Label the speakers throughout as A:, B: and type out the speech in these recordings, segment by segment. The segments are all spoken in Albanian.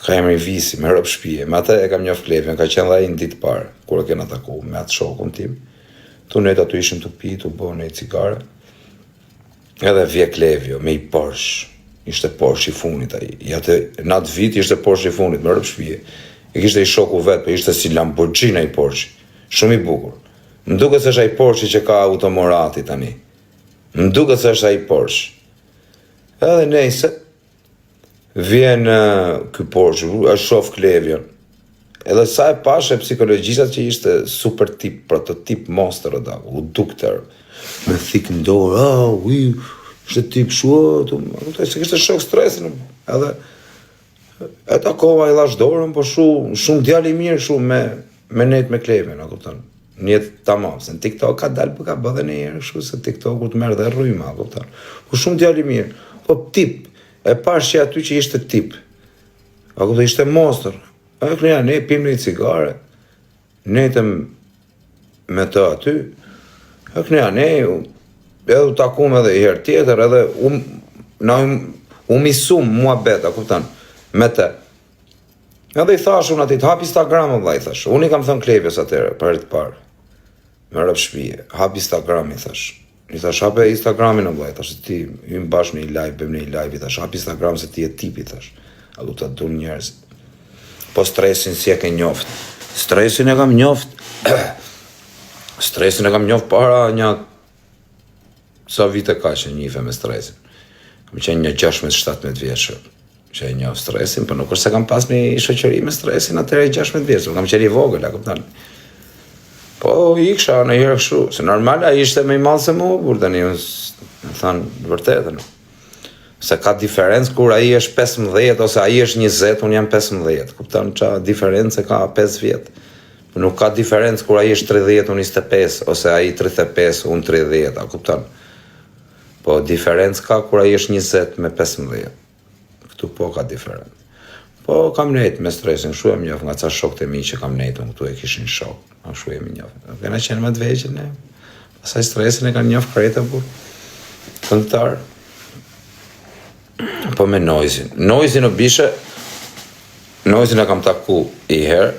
A: Ka emri Visi, me rëp shpije. Me atë e kam njoft Klevin, ka qenë dhe ai në ditë parë, kur e kena taku me atë shokun tim. Tu nejt aty ishim të pi, tu bo nejt cigare. Edhe vje Klevio, me i Porsche. Ishte Porsche i funit ai. Në atë vit ishte Porsche i funit, me rëp shpije. E kishte i shoku vetë, për ishte si Lamborghini i Porsche. Shumë i bukur. Më duket se është ai Porsche që ka automorati tani. Më duket se është ai Porsche. Edhe nejse, vjen ky Porsche, e shof Klevion. Edhe sa e pash e psikologjisat që ishte super tip, prototip monster o da, u dukter, me thik në dorë, ishte tip shua, se kishte shok stresin, edhe e takova i lash dorën, po shumë djali mirë, shumë me nejt me Klevion, a kupton. Njetë tamam, se në TikTok ka dalë për ka bëdhe në jerë, shu se TikTok u të merë dhe rrujma, a kupton. Po shumë djali mirë, po tip, e pash që aty që ishte tip, a kupton, ishte monster. E kënja, ne pim një cigare, nejtëm me të aty, e kënja, ne edhe u takum edhe i herë tjetër, edhe u misum mua beta, kupton, me te. Edhe i thash unë atit, hap Instagram vëlla, i thash, unë i kam thënë Klevjes atëre, për herë të parë, me rëp shpije, hap Instagram, i thash. I thash, hape Instagramin o vëlla, i thash, ti hymë bashkë në i live, bëm në i live, i thash, hap Instagram se ti e tip, i thash. A du të dur njerëzit. Po stresin si e ke njoft. Stresin e kam njoft. Stresin e kam njoft para një sa vite ka që njife me stresin. Kam qenë një 16-17 vjeçër që e njoft stresin, për nuk është se kam pas një shoqëri me stresin atëre 16 vjeçër. Kam qenë i vogël, a kupton. Po i kisha në herë kështu, se normal ai ishte më i madh se mua, por tani unë thënë vërtetën. Se ka diferencë kur ai është 15 ose ai është 20, unë jam 15. Kupton ç'a diferencë ka 5 vjet. Nuk ka diferencë kur ai është 30, unë 25 ose ai 35, unë 30, a kupton? Po diferencë ka kur ai është 20 me 15. Këtu po ka diferencë. Po kam nejt me stresin, shu e më njof nga ca shokët e mi që kam nejtën, këtu e kishin shok, shu e më njof. Kena qenë më të veqen, ne. Pasaj stresin e kanë njof krejta, bu. Këngëtar. Po me Noizin. Noizin o bishe, Noizin e kam taku i herë,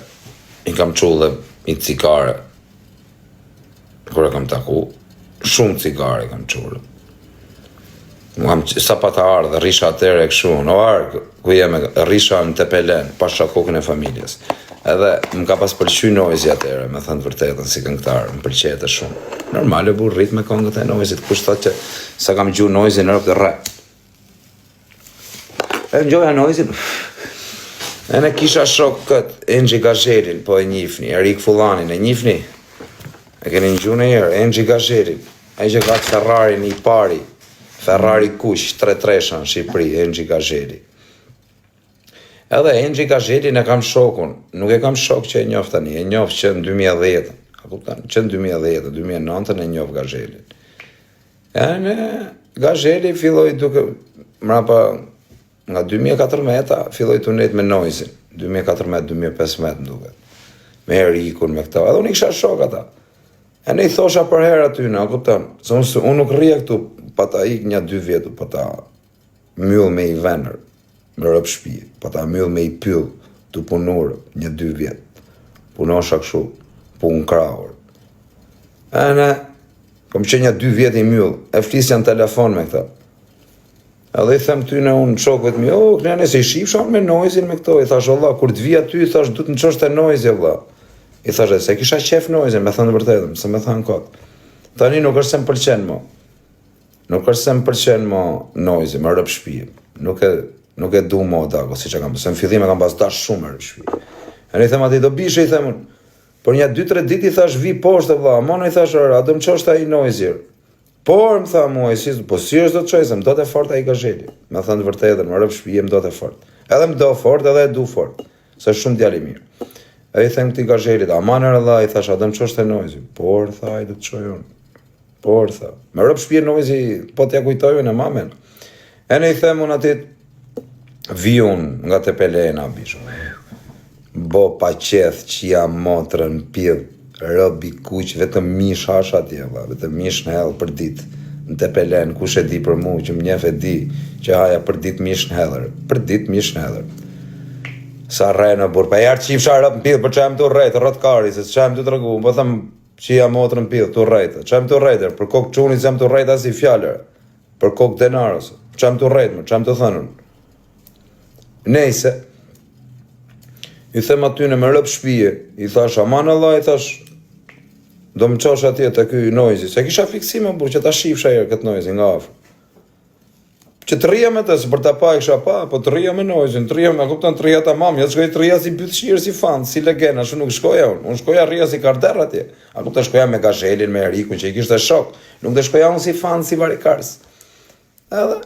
A: i kam qullë i cigare. Kur e kam taku, shumë cigare kam qullë. Sa pa të ardhe, risha atere e këshu, në arë, ku jeme, risha në Tepelen, pasha kokën e familjes. Edhe më ka pas pëlqy Noizi atere, me thënë të vërtetën si këngëtar, më pëlqete shumë. Normal e bu rrit me këngët e Noizit, kush thot që sa kam gju Noizi në rëpë dhe rap. E në gjoja Noizin, e në kisha shok këtë, Engji Gazhelin, po e njifni, Erik Fullanin, e njifni, e keni në gju në herë, Engji Gazhelin, e që ka të Ferrari një pari, Ferrari kush, 3-3 në Shqipëri, Engji Gazheli. Edhe Engji Gazhelin e kam shokun, nuk e kam shok që e njoft tani, e njoft që në 2010, a kuptan, që në 2010, 2009 e njoft Gazhelin. E në Gazheli filloj duke, mrapa nga 2014 filloj të net me Noizin, 2014-2015 duket, me Erikun, me këta, edhe unë i kisha shok ata. E ne i thosha për herë aty, a kuptan, se unë nuk rria këtu, pa ta ik një 2 vjetu, pa ta myll me i venër, me rëp shpije, pa ta myll me i pyll, të punur një 2 vjet, punosha këshu, pun krahur. E ne, kom që një 2 vjet i myll, e flisja në telefon me këta. Edhe i them ty në unë shokët mi, kënja nëse i shifsha me Noizin me këto, i thash, Allah, kur të vi aty, i thash, du të në qështë e Noizi, Allah. I thash, se kisha qef Noizin, me thënë vërtetëm, se me thënë këtë. Tani nuk është se më pëlqen mo. Nuk është se më pëlqen mo Noizi, më rëp shpije. Nuk e du mo dago, si që kam, se në fillim e kam pas dash shumë me rëp shpije. E në i them ati, do bishe i themun, por një 2-3 dit i thash vi poshtë vla, mono i thash, a do më qështë a i Noizir. Por, më tha mua, po si është do të qojse, më do të fort a i Gazheli. Me thënë të vërtetën, më rëp shpije, më do të fort. Edhe më do fort, edhe e du fort, se shumë djali mirë. E i them këti Gazhelit, amanër edhe, i thash, a do më qështë e Noizi. Por, tha, i do të qoj unë. Por, tha, me rëp shpije Noizi, po t'ja kujtojën e mamen. E ne i them unë atit, vi unë nga Tepelena, bisho. Bo pa qeth që jam motrën pidh, rëbi kuq, vetëm mish hash atje, vetëm mish në hellë për dit. Në Tepelen, kush e di për mu, që më njef e di, që haja për dit mish në hellër. Për dit mish në hellër. Sa rrejnë në burë, pa jarë qifësha rëpë në pidhë, për që jam të rrejtë, rrët kari, se që jam të të rëgu, po thëmë që jam motrë në pidhë, të rrejtë, që jam të rrejtë, për kokë quni që jam të rrejtë asë i fjallër, për kokë denarës, që jam të rrejtë, që jam të thënën. Nejse, i them aty në më rëpë shpije, i thash, aman Allah, i thash, do më qash atje të kuj nojzi, se kisha fiksime, burë, që ta shifësha herë këtë nojzi nga afrë. Që të rria me të, se për të pa i kësha pa, po të rria me nojzin, të rria me, kupton, të rria ta mamë, ja të shkoj të rria si bytëshirë, si fanë, si legena, që nuk shkoja unë shkoja rria si karder atje, a kupton shkoja me gazhelin, me erikun, që i kishte shok, nuk të shkoja unë si fanë, si varikars. Edhe,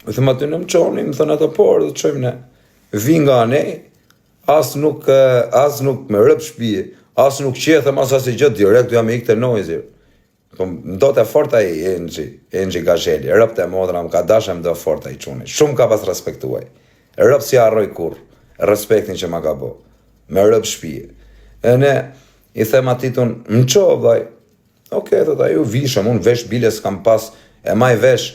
A: u thëmë aty në më qoni, më thënë ato porë, dhe të qojmë ne, vi nga ne, as nuk me rëpë shpije, as nuk qethëm, as i gjëtë direkt, du jam i ikte nojzir. Po do të forta i Enxhi Gazheli, rëpë të modra, më ka dashe më do forta i quni, shumë ka pas respektuaj, rëpë si arroj kur, respektin që ma ka bo, me rëpë shpije. E ne, i them atitun, më qovë, vaj, oke, thot, ju vishëm, unë vesh bile s'kam pas, e maj vesh,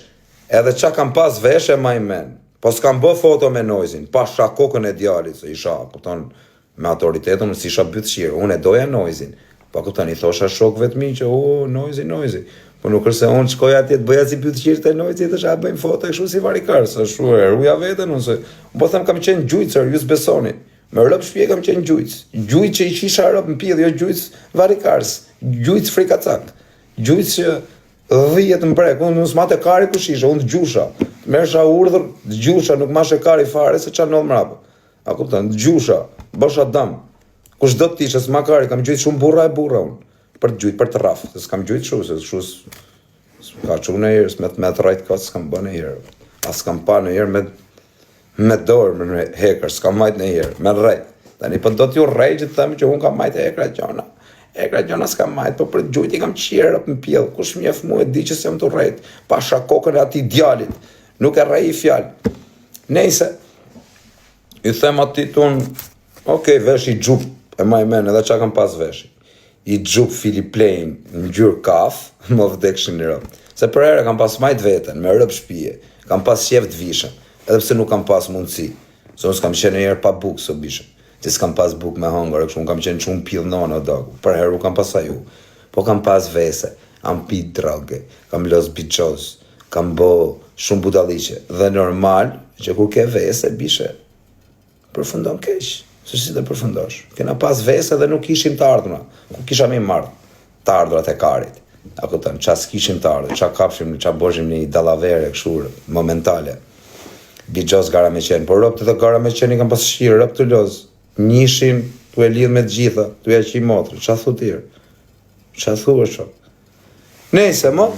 A: edhe qa kam pas vesh e maj men, po s'kam bë foto me nojzin, pa sha kokën e djalit, se isha, kupton, me autoritetun, si isha bytë shirë, unë e doja nojzin, pa kupton, i thosha shokëve të mi që, nojzi, po nuk është se unë shkoja atje të bëja si pytë qirë të nojzi, të shë bëjmë foto e kështu si varikar, se shu e rruja vetën, unë se, po them kam qenë gjujtësër, ju s'besoni, me rëpë shpje kam qenë gjujtë që i qisha rëpë në pjedhë, jo gjujtë varikars, gjujtë frikacak, gjujtë që dhijet në brek, unë s'mate kari kush isha, unë gjusha, mersha urdhër, gjusha, nuk mashe kari fare, se qa në mrapë, a kupton, gjusha, bësha dam. Kush do të tishe, s'ma kari, kam gjujtë shumë burra e burra unë, për të gjujtë, për të rafë, se s'kam gjujtë shu, se shu s'ka që në herë, me të rajtë këtë s'kam bë në herë, as s'kam pa në herë me dorë, me hekër, s'kam majtë në herë, me rejtë. Tani për do t'ju rejtë që të thëmë që unë kam majtë ekra gjona s'kam majtë, po për të gjujtë i kam qirë për në pjellë, kush mjef mu e di që s'jam të rejtë, pa shakokën e ati djalit, nuk e rej i fjallë. Nejse, i them atitun, okej, vesh i gjup, e maj men, edhe qa kam pas veshi. I gjup Filip Plein në gjyrë kaf, më vdekshin në rëpë. Se për ere kam pas majt veten, me rëpë shpije, kam pas qef të vishëm, edhe pse nuk kam pas mundësi. Se unë s'kam qenë njerë pa bukë së bishëm, që s'kam pas bukë me hëngër, unë kam qenë shumë pillë nonë o dogu, për herë u kam pas aju. Po kam pas vese, kam pi droge, kam los biqoz, kam bo shumë budaliqe, dhe normal që kur ke vese, bishe, përfundon keq. Se si të përfundosh. Kena pas vese dhe nuk ishim të ardhuna. Ku kisha mi marrë të ardhurat e karit. A këtën, qa s'kishim të ardhur, qa kapshim, qa bojshim një dalavere, këshur, momentale. Bigjoz gara me qenë. Por rëpë të gara me qenë i kam pas shqirë, rëpë të loz. Njishim, tu e lidh me të gjitha, tu e qi motrë. Qa thu tirë? Qa thu e shok? Nejse, mo.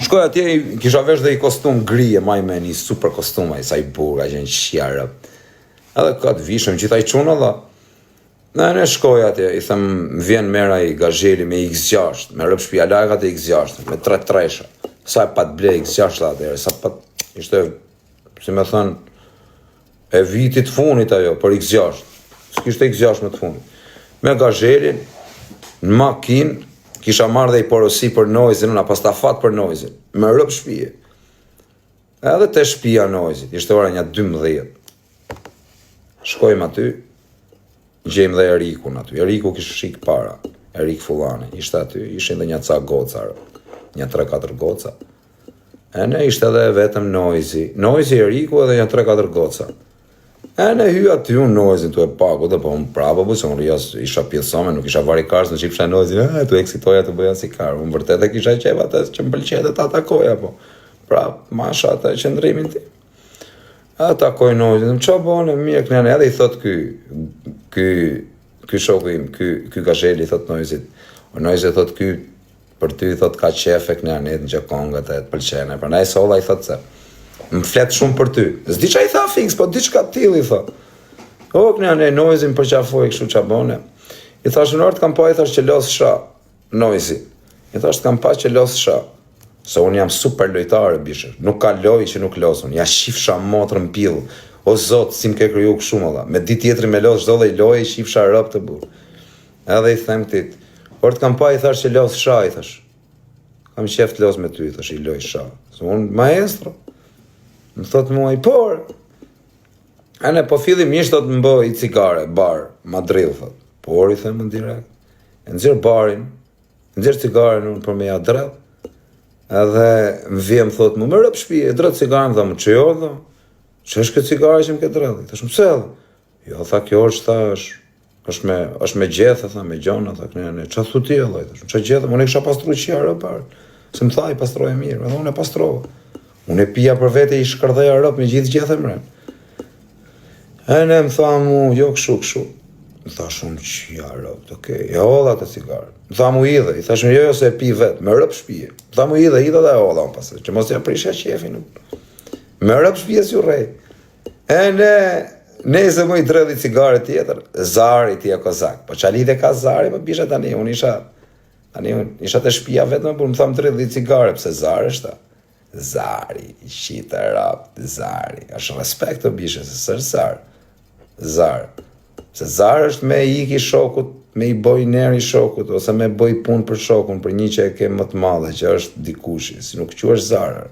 A: Shkoj atje, kisha vesh dhe i kostum grije, maj me një super kostum, a i sa i burga, që në qia rëpë. Edhe këtë vishëm, qita i qunë alla. Në shkoj atje, i them, vjen mera i Gazheli me X6, me rëpë shpia lajkat e X6, me 3 sa e pat ble X6 atje, sa pat, ishte, si me thënë, e vitit funit ajo, për X6, s'kishte X6 me të funit. Me Gazhelin, në makin, kisha marrë dhe i porosi për nojzin, unë pas ta fat për nojzin, me rëpë shpije. Edhe te shpia nojzit, ishte ora një 12. Shkojmë aty, gjejmë dhe Erikun aty. Eriku kishë shik para, Erik Fullani, ishte aty, ishin dhe një ca goca, një 3-4 goca. E ne ishte edhe vetëm Nojzi Eriku edhe një 3-4 goca. E ne hy aty unë Nojzin të e paku, dhe po unë prapë, po se unë isha pjesome, nuk isha varikars, në qipsha Nojzin, të eksitoja të bëja si karë. Unë vërtet e kisha qeva të që më pëlqete të atakoja, po prapë, masha të qëndrimin ti. A takoj Nojzin, qa bone, mirë kënjane, edhe i thot ky shoku im, ky Gazheli, thot Nojzit. O Nojzit thot ky, për ty thot ka qefe kënjane, në gjekongat e të pëlqene. Për na e sola i thot se, më flet shumë për ty. Zdi qa i tha fix, po di qka t'il i thot. O kënjane, Nojzin për qafoj kështu qa bone. I thash në orë të kam pa, i thash që los sha, Nojzi. I thash të kam pa që los sha. Se unë jam super lojtare, bishër. Nuk ka loj që nuk losun. Ja shifsha motrën pillë. O zotë, si më ke kryu këshumë, alla. Me dit tjetëri me los, zdo dhe i loj, i shifsha rëpë të burë. Edhe i them këtit. Por të kam pa, i thash që los sha, i thash. Kam qef të los me ty, i thash, i loj sha. Se unë maestro. Më thot mua i por. Ane, po fillimisht do të më bë i cigare, bar, Madrid, thot. Por, i them në direkt. E nxjerr barin, nxjerr cigaren unë për me ja drell. Edhe më vjen, thot, më rëp shtëpi, e drejt cigaren, tha, më që jo, tha. Që është këtë cigare që më ke drell? Thash, më pse? Jo, tha, kjo është, është me gjethe, tha, me gjona, tha, ne, që thu ti, Allah, që gjethe, unë e kisha pastru qia rëpar. Se më tha, i pastroj e mirë, edhe unë e pastrova. Unë e pija për vete, i shkërdheja rëp me gjithë gjethe mren. E ne më tha mu, jo këshu. Më tha shumë qia rëp, okej, e olla të cigare. Më tha mu idhe, i thashme jo se e pi vetë, me rëp shpije. Më tha mu idhe dhe e olla më pasë, që mos ja prishja qefin. Me rëp shpije si u rej. E ne se mu i dredhi cigare tjetër, Zari tje kozak. Po qali dhe ka Zari, po bisha tani, unë isha të shpija vetë më tha më dredhi cigare, pëse Zari është ta. Zari, i shita rap, Zari. Ashtë respekt të bishe, se sërë Zari. Se Zari është me iki shokut, me i boj neri shokut, ose me boj pun për shokun, për një që e ke më të madhe, që është dikushi, si nuk që është Zari.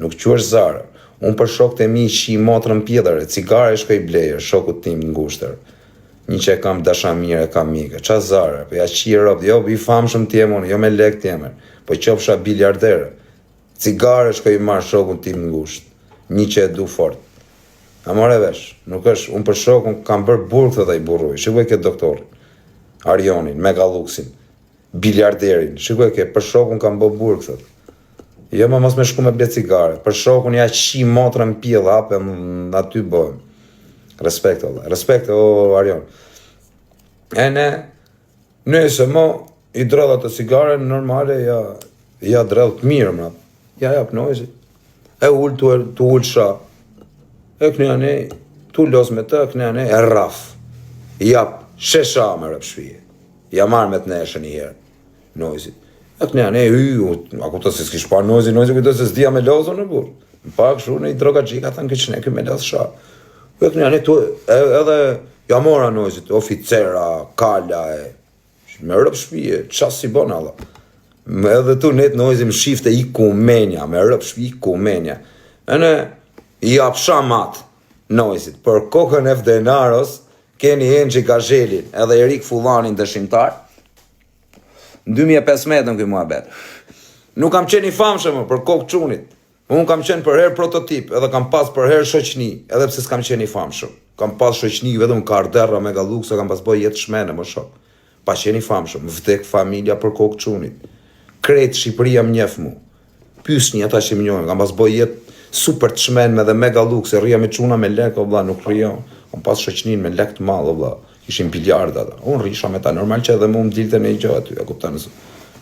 A: Nuk që është Zari. Unë për shok të mi shi motrën pjedhër, cigare shkoj blejer, shokut tim ngushtër. Një që e kam dashamire, e kam mike. Qa Zari? Po ja qi rop, jo, i famshëm t'jemon, jo me lek t'jemer. Po qofsha biljardere. Cigare shkoj i marrë shokun tim ngusht. Një që e du fort. A more vesh, nuk është, unë për shokun kam bërë burg dhe i burruj. Shikuj ke doktorin, Arionin, Megalluxin, biljarderin. Shikuj ke, për shokun kam bërë burg dhe. Jo më mos me shku me ble cigare. Për shokun ja qi motrën pjell, hape në aty bëhem. Respekt, Allah. Respekt, o Arion. E nëse mo i drella të cigare, normale, ja drell të mirë, mra. Ja jap nojzi. E ull të ull sha. E kënja ne, tu los me të, kënja ne, e raf. Jap, shesha me rëp shpije. Ja marrë me të neshë një herë, nojzit. E kënja ne, a ku të se s'kish pa nojzi ku të se s'dia me lozo në burë. Në pak shu, në i droga gjika, thënë këtë që ne këmë me lozë sha. E kënja ne, edhe, ja mora nojzit, oficera, kala, me rëp shpije, qas si bon, Allah. Edhe tu net nojzi më shifte i kumenja, me rëp shpije i kumenja. E ne, i apsha mat nojzit, për kokën e Fdenaros, keni Enxhi Gazhelin, edhe Erik Fullanin dëshimtar, në 2015 në këj muhabet. Nuk kam qenë i famshëm për kokë qunit, unë kam qenë për herë prototip, edhe kam pas për herë shoqni, edhe pse s'kam qenë i famshëm. Kam pas shoqni, vetëm Karderra, Megallux, kam pas bëj jetë shmene, më shok. Pa qenë i famshëm, vdek familja për kokë qunit. Kretë Shqipëria më njef mu. Pysni ata që më njojnë, kam pas bëj jetë super të shmen me dhe Megallux, e rria me quna me lek, o vla, nuk rria, kam pas shoqnin me lek të malë, o vla, ishin biljarda, unë risha me ta, normal që edhe mu më dilte në i gjo aty, e kuptan,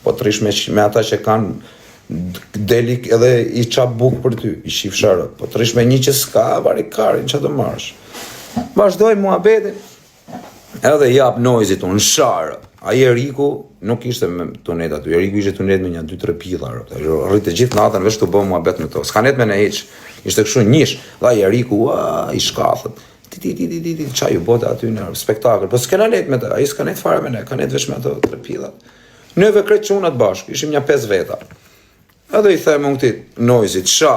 A: po të rish me ata që kanë delik edhe i qap buk për ty, i shif sharët, po të rish me një që s'ka, varikarin që të marsh. Vazhdoj muhabetin, edhe jap nojzit unë sharë, a i Eriku nuk ishte me tunet aty, Eriku ishte tunet me një 2-3 pila, rritë gjithë natën, vesh të bë muhabet me to, s'ka net me ne heq, ishte kështu njësh, dhe a i Eriku, i shkathët, qa ju bote aty në spektakl, po s'kena net me ta, a i s'ka net fare me ne, ka net vesh me ato 3 pilat. Neve kretë qunat bashkë, ishim një 5 veta. Edhe i them unë këtit, nojzit, sha,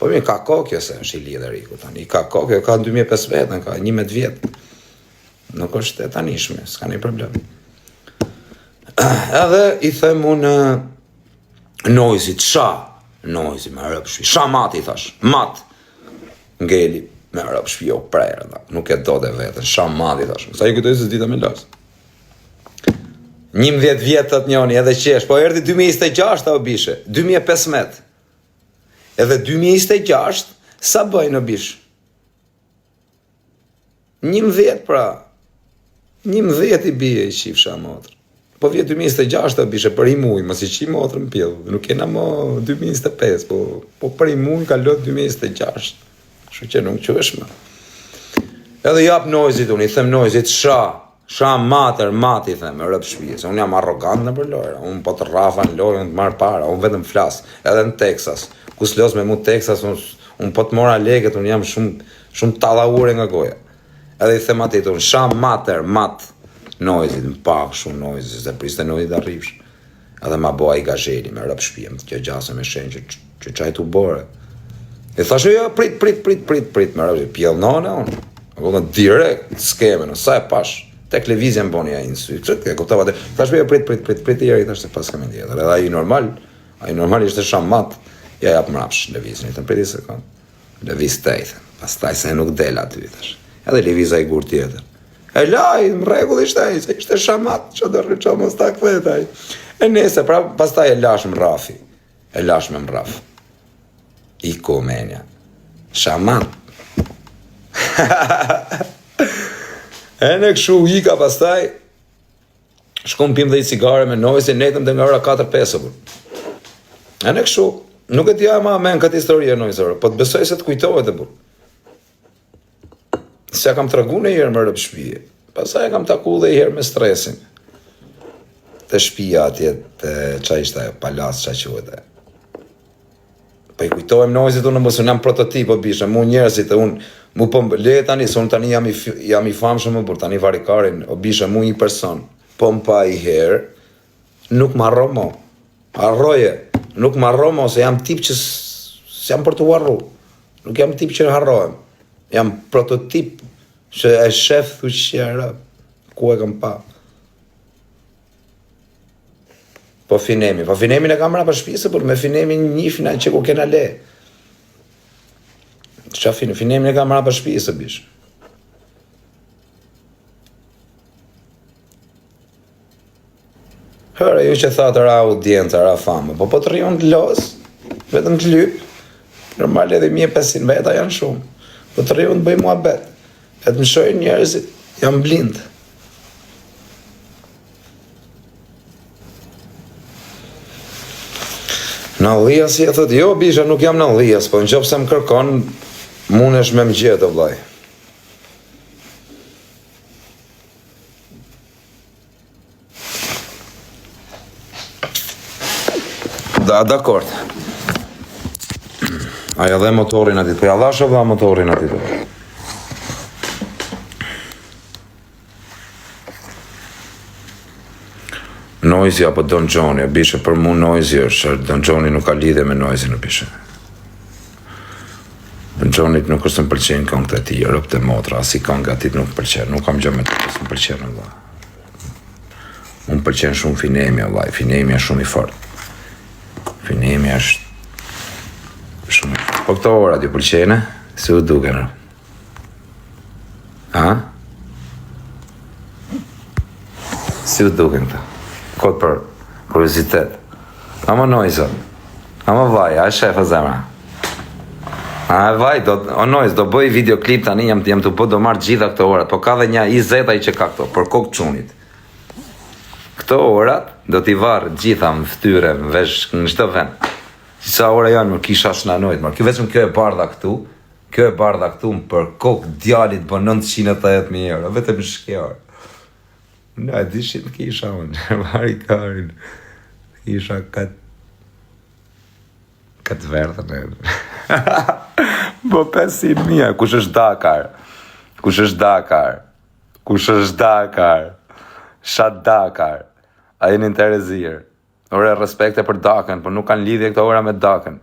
A: po mi ka kokje se është i lidhe Eriku tani, ka kokje, ka 2005 vetën, ka 11 vjetë. Nuk është e tanishme, s'ka një problem. Edhe i them unë, nojzit, sha, nojzit me rëp shpi, sha mat i thash, mat, ngeli, me rëp shpi o prerë, nuk e do dhe vetën, sha mat i thash, sa i këtoj se s'dita me lasë. 11 vjetët njoni edhe qesh, po erdi 2026 o bishe, 2015. Edhe 2026, sa bëjnë o bish? 11 pra, 11 i bije i qifsha motrë. Po vjetë 2026 o bishe, për i mujë, mos i qi motrë më pjellë, nuk kena mo 2025, po për i mujë ka lot 2026. Shu që nuk që është më. Edhe jap nojzit unë, i them nojzit Sha mater, mat i them, rëp shpije, se unë jam arrogant në për lojra, unë po të rafa në lojra, unë të marrë para, unë vetëm flas, edhe në Texas, ku s'los me mu Texas, unë po të mora leket, unë jam shumë talaure nga goja. Edhe i them atit, unë sha mater, mat, nojzit, më pak shumë nojzit, se priste nojzit arrivsh. Edhe ma boa i Gazheli me rëp shpije, më të kjo gjasë me shenjë, që qaj t'u bore. E thashë, ja, prit, më rrëgjë, pjellë nane, unë. Ako në direkt, skeme, në sa e pash, tek levizja më boni a i në sy, që të kuptava të, thashë, ja, prit, i eri, thashë, pas kam e ndjetër, edhe a i normal ishte shamat, ja, jap mrapsh, levizja, një të priti sekund, leviz të ejtë, pas taj se nuk del aty, thashë, edhe leviza i gur tjetër. E laj, më regull ishte ej, se ishte shamat, që do rrëqa mos ta këthetaj. E nese, pra, pas taj e lash më rafi, e lash me më raf. I komenja. Shamat. E në këshu ika pas taj, shkom pim dhe i cigare me nojse, netëm dhe nga ora 4-5. E në këshu, nuk e tja ma men këtë historie nojse, po të besoj se të kujtohet e burë. Se ja kam të rëgu në herë më rëpë shpije. Pasaj kam taku dhe i herë me stresin. Të shpija atje të qa ishte ajo, palas qa quhet e. Pa i kujtohem nojzit unë mësë, unë jam prototip o bishe, mu njerëzit e unë, mu pëmë le tani, se unë tani jam i famshëm më burë, tani varikarin, o bishe mu një person, pëmë pa i herë, nuk ma romo, arroje, nuk ma romo, se jam tip që jam për të warru, nuk jam tip që harrohem. Jam prototip që e shef thu qëra, ku e kam pa. Po finemi në kam ra për shpisë, por me finemi një fina që ku kena le. Qa finemi në kam ra për shpisë, bish. Hërë, ju që thatë ra audiencë, ra famë, po të rrion të los, vetëm të lyp, normal edhe 1500 veta janë shumë. Po të rriun të bëj mua bet. E të më shojnë njerëzit, jam blind. Në dhijas, si e thët, jo, bisha, nuk jam në dhijas, po në qopë se më kërkon, munesh me më gjetë, vlaj. Dakord. Aja dhe motorin atit, po ja lashe dhe motorin atit. Noisy apo Don Johnny, bishe për mu Noisy është, Don Johnny nuk ka lidhe me Noisy në bishe. Don Johnny nuk është më pëlqenë këngët e ti, rëp të motra, asi këngët atit nuk pëlqenë, nuk kam gjë me të kësë më pëlqenë, vla. Unë pëlqenë shumë Finemi, vla, Finemi është shumë i fort. Finemi është shumë. Po këto ora t'ju pëlqene, si u duke në? Ha? Si u duke në këta? Kotë për kuriozitet. Ama Nojzo, ama vaj, a shefa zemra. A vaj, o Nojz, do bëj videoklip tani, jam të po do marrë gjitha këto orat, po ka dhe një 20 i që ka këto, për kokë qunit. Këto orat do t'i varë gjitha më ftyre, më vesh në çdo vend. Sa ora janë, më kisha shnanojt, më kjo vetëm kjo e bardha këtu, më për kokë djalit bë 980.000 euro, vetëm shkjarë. Në e dishit kisha unë, varikarin, kisha këtë verdhën e. Po 500.000, kush është Dakar, Shat Dakar, a jeni në Terezir. Ore respekte për Dakën, por nuk kanë lidhje këto ora me Dakën.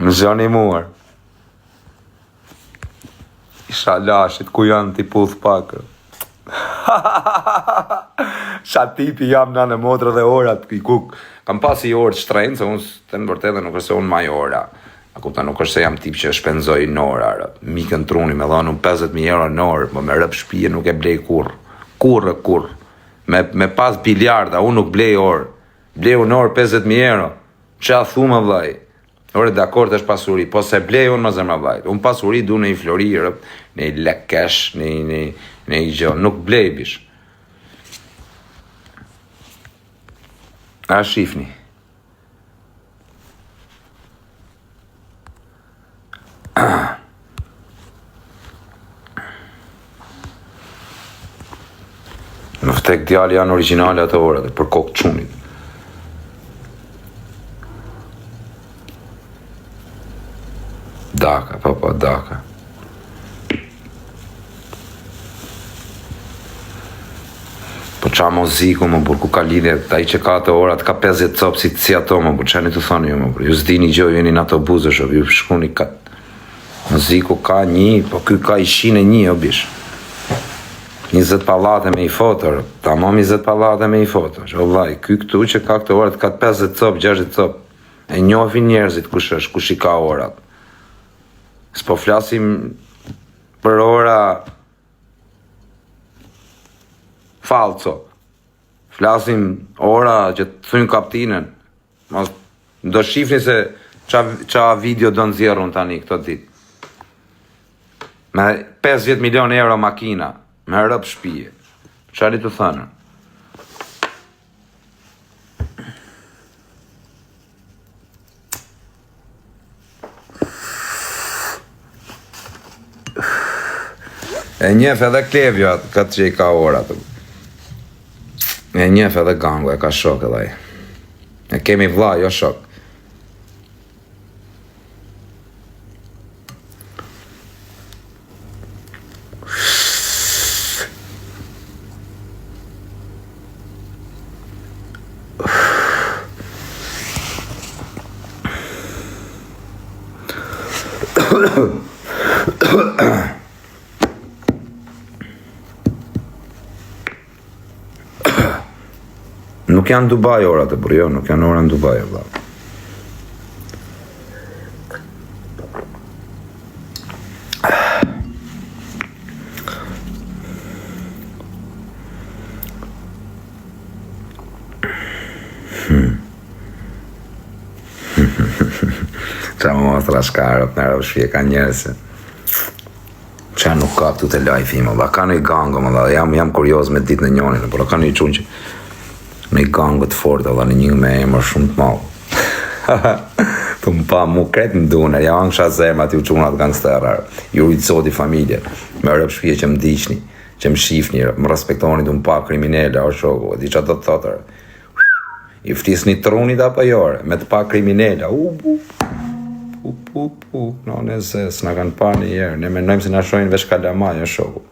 A: Më zhoni muar. Isha lashit, ku janë t'i puth pakë. Shatipi jam në motrë dhe orat, i kuk. Kam pasi orë shtrenjë, se unë të në vërtetë nuk është se unë maj ora. A kupta nuk është se jam tip që shpenzoj në ora. Mikën truni me dhanu 50.000 euro në orë, më me rëp shpije nuk e blej kur. Kur. Me pas biljarda, unë nuk blej orë. Blej unë orë 50.000 euro. Qa thumë vlaj? Ore dakord është pasuri, po se blej unë më zemra vlaj. Unë pasuri du në i flori, në i lekesh, në i gjo. Nuk blej bish. A shifni. Në ftek djali janë originale ato ora, për kokë qunit. Daka, po, Daka. Po qa muziku, më burë, ku ka lidhje, ai që ka ato orat, ka 50 copë si ato, më burë, qani të thoni ju, më burë, ju s'dini gjë, jeni në ato buzë, shë, ju shkuni ka, muziku ka një, po ky ka 101, o bish. 20 pallate me i fotër, tamam 20 pallate me i fotër, o vlaj, ky këtu që ka këto orat, ka 50 copë, 60 copë, e njohin njerëzit kush është, kush i ka orat. S'po flasim për ora falco, flasim ora që të thujnë kaptinën, do shifni se qa video do nëzjerun tani këto ditë. Me 50 milion euro makina, me rëp shpije. Qari të thënë? E njef edhe Klevja, këtë që i ka orat. E njef edhe Gangu, e ka shok edhe. E kemi vlla, jo shok. Nuk janë Dubai orat e burë, jo, nuk janë ora në Dubai, vlla. Qa më mostra shkarët, në rëvë shpje ka njërëse. Qa nuk ka këtu të live ima, vlla, ka në i gango, vlla, jam kurioz me ditë në njonin, por ka në i qunë që në i gangët fort, valla, në një me emër shumë të malë. Të më pa, mu kretë në dune, jam angsha zemë ati u qunat gangsterar, ju rritësoti familje, me rëpë shpje që më diqni, që më shifni, më respektoni të më pa kriminele, o shoku, di që të të thotër, i ftisni trunit apo jore, me të pa kriminele, no, nëse, s'na kanë pa një jerë, ne menojmë se na shojnë vesh kalamaj, o shoku.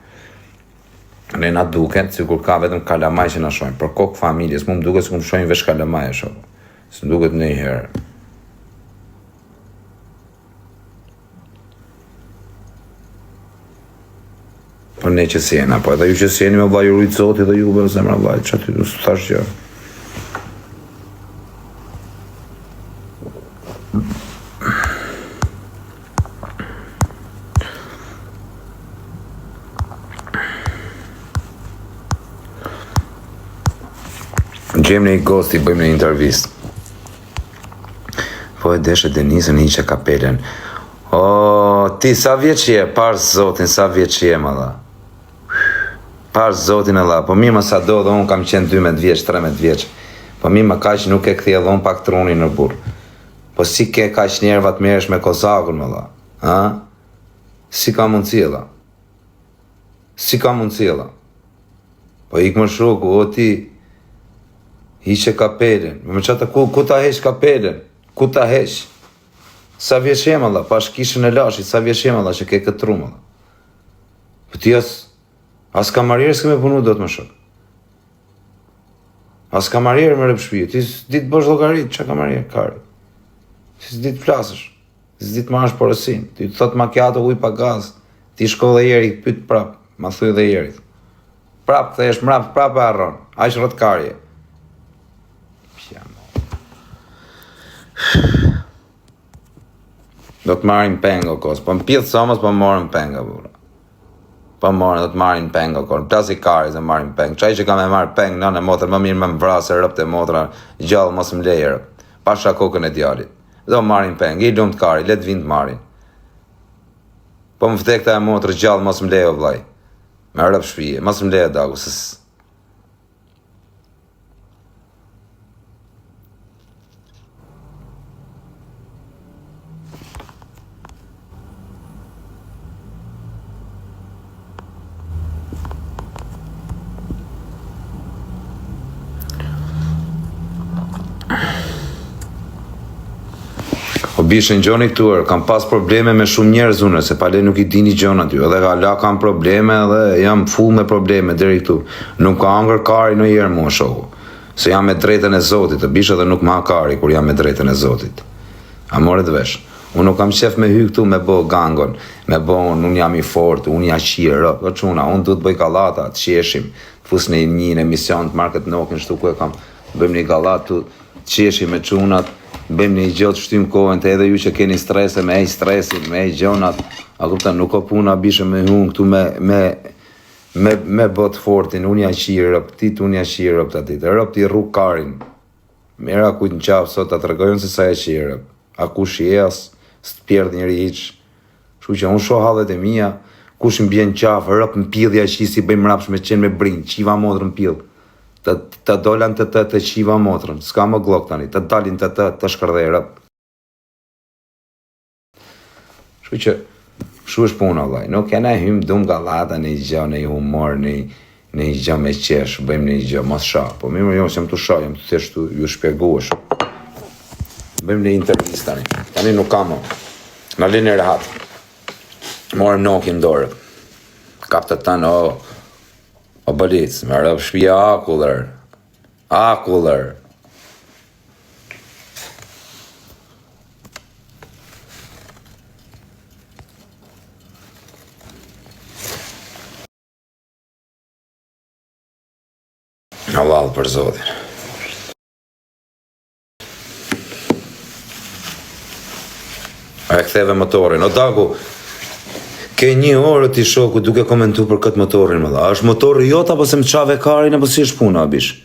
A: Ne na duket, sikur ka vetëm kalamaj që na shojnë, për kokë familjes, mu më duket se më shojnë vesh kalamaj, o shoku. Së më duket në i herë. Po ne që sjena, po edhe ju që sjeni me vllai ju rritësoti dhe ju bërë zemra vllai, që aty du së thash gjë. Gjem në i gosti, bëjmë në intervist. Po e deshe Denisën i që kapelen. O, ti, sa vjeç je? Parë zotin, sa vjeç je, më dha. Parë zotin e dha. Po mi më sa do dhe unë kam qenë 12 vjeç, 13 vjeç. Po mi më kaq nuk e këthi edhe unë pak truni në burë. Po si ke kaq njerëva të meresh me kozakun, më dha. Ha? Si ka mundësi, dha. Si ka mundësi, dha. Po ik më shoku, o ti, hiqe kapelen, me qëta ku ta hesh kapelen, ku ta hesh, sa vjesh jem Allah, pash kishën e lashit, sa vjesh jem Allah që ke këtë trumë Allah. Po ti as kamarierë s'ke me punu do të më shok. As kamarierë me rëpshpije, ti s'dit bësh llogarit, që kamarierë kari. Ti s'dit flasësh, ti s'dit marrësh porësin, ti të thot macchiato uj pa gaz, ti shko dhe jeri, pyt prap, ma thuj dhe jerit. Prap, thesh mrap, prap e arron, aq rrotkarje. Do të marrin pengo kos, po më pjetë somës, po më marrin pengo, bura. Po më marrin, do të marrin pengo kos, plasi kari se marrin pengo. Qaj që ka me marrë pengo, në motër, më mirë me më vrasë, rëpte motra, gjallë mos më lejë rëp, pasha kokën e djalit. Do marrin pengo, i lumë të kari, letë vind marrin. Po më vdekta e motrë, gjallë mos më lejë o vlaj. Me rëp shpije, mos më lejë dagu, sës. bishën gjoni këtuar, kam pas probleme me shumë njerëz unë, se pale nuk I dini gjona ty, edhe hala kam probleme dhe jam full me probleme deri këtu. Nuk ka hangër kari në jerë mua shoku, se jam me drejtën e Zotit, të bishë edhe nuk ma kari kur jam me drejtën e Zotit. A more të vesh. Unë nuk kam qef me hy këtu me bo gangon, me bo unë jam I fort, unë ja qirë, o quna, unë du të bëj galata, të qeshim, të fus në një emision të market nokin, shtu ku e kam, bëjmë një galat të qeshim me qunat, bëjmë një gjë të shtymë kohën të edhe ju që keni strese, me ej stresin, me ej gjonat, a kupta, nuk o puna bishë me hun këtu me bot fortin, unë ja qirë rëptit, unë ja qirë rëptatit, rëpti rrug karin, mira kujtë në qafë sot, ta të regojnë se sa e qirë, a kush jes, së të pjerdh njëri iq, shu që unë shoh hallet e mija, kush më bjen qafë, rëp në pildhja qisi, bëjmë rapsh me qenë me brinj, qiva modrë në pildh. Të dolan të qiva motrën, s'ka më glok tani, të dalin të shkërdhejrë. Shu që, shu është puna, vllai, nuk kena hymë dum galata në I gjë, në I humor, në I gjë me qesh, bëjmë në I gjë, mos sha, po mirë jo, se më të sha, jam të theshtu, ju shpjeguash. Bëjmë në intervjist tani nuk kam, në linë e rehat, morëm nokin dorë, kap të tanë, O bëlic, me rëp shpia akullër. Halal për Zotin. A e ktheve motorin, o Dagu, ke një orë ti shoku duke komentu për këtë motorin më dha. A është motori jot apo se më çave karin apo si është puna bish?